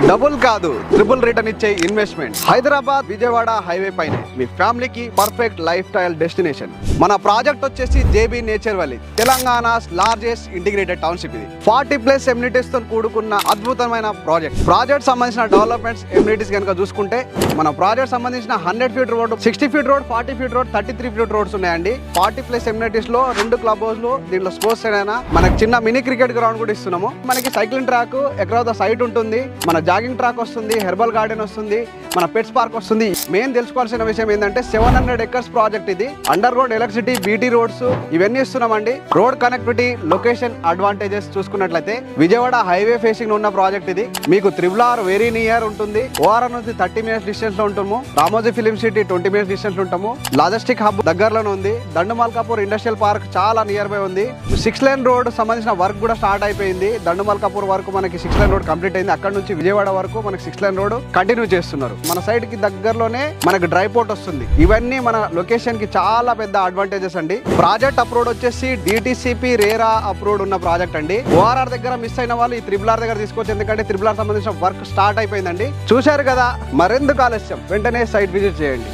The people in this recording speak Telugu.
డబుల్ కాదు ట్రిపుల్ రిటర్న్ ఇచ్చే ఇన్వెస్ట్మెంట్. హైదరాబాద్ విజయవాడ హైవే పైన మీ ఫ్యామిలీకి పర్ఫెక్ట్ లైఫ్ స్టైల్ డెస్టినేషన్. మన ప్రాజెక్ట్ వచ్చేసి JB nature valley, Telangana largest integrated township. ఇది 40+ ఎమ్యూనిటీస్ తో కూడుకున్న అద్భుతమైన ప్రాజెక్ట్ సంబంధించిన డెవలప్మెంట్స్ ఎమ్యూనిటీస్ కనుక చూసుకుంటే మన ప్రాజెక్ట్ సంబంధించిన 100 feet road, 60 feet road, 40 feet road, 33 feet roads ఉన్నాయండి. 40+ ఎమ్యూనిటీస్ లో 2 క్లబ్ హౌస్లు, దీంట్లో స్పోర్ట్స్ అయినా మనకి చిన్న మినీ క్రికెట్ గ్రౌండ్ కూడా ఇస్తున్నాము. మనకి సైక్లింగ్ ట్రాక్ ఎక్కడ సైట్ ఉంటుంది, మన జాగింగ్ ట్రాక్ వస్తుంది, హెర్బల్ గార్డెన్ వస్తుంది, మన పెట్స్ పార్క్ వస్తుంది. మెయిన్ తెలుసుకోవాల్సిన విషయం ఏంటంటే 700 ఎకర్స్ ప్రాజెక్ట్ ఇది. Under ground electricity, BT roads ఇవన్నీ ఇస్తున్నామండి. రోడ్ కనెక్టివిటీ, లొకేషన్ అడ్వాంటేజెస్ చూసుకున్నట్లయితే విజయవాడ హైవే ఫేసింగ్ ఉన్న ప్రాజెక్ట్ ఇది. మీకు త్రిబుల్ వెరీ నియర్ ఉంటుంది. ఓఆర్ఆర్ నుంచి 30 మినిట్స్ డిస్టెన్స్ లో ఉంటాము. Ramoji film city 20 minutes distance లో ఉంటాము. లాజిస్టిక్ హబ్ దగ్గరలోనే ఉంది. దండుమల్కాపూర్ ఇండస్ట్రియల్ పార్క్ చాలా నియర్ బై ఉంది. 6 లేన్ రోడ్ సంబంధించిన వర్క్ కూడా స్టార్ట్ అయిపోయింది. దండుమల్కాపూర్ వరకు మనకి 6 లేన్ రోడ్ కంప్లీట్ అయింది. అక్కడ నుంచి విజయవాడ వరకు మనకి 6 లేన్ రోడ్ కంటిన్యూ చేస్తున్నారు. మన సైడ్ కి దగ్గరలోనే మనకి డ్రై పోర్ట్ వస్తుంది. ఇవన్నీ మన లొకేషన్ కి చాలా పెద్ద అడ్వాంటేజెస్ అండి. ప్రాజెక్ట్ అప్రూవ్డ్ వచ్చేసి డిటిసిపి రేరా అప్రూవ్డ్ ఉన్న ప్రాజెక్ట్ అండి. ఓఆర్ఆర్ దగ్గర మిస్ అయిన వాళ్ళు ఈ త్రిబుల్ దగ్గర తీసుకోవచ్చు. ఎందుకంటే త్రిబుల్ సంబంధించిన వర్క్ స్టార్ట్ అయిపోయిందండి. చూశారు కదా, మరెందుకు ఆలస్యం, వెంటనే సైట్ విజిట్ చేయండి.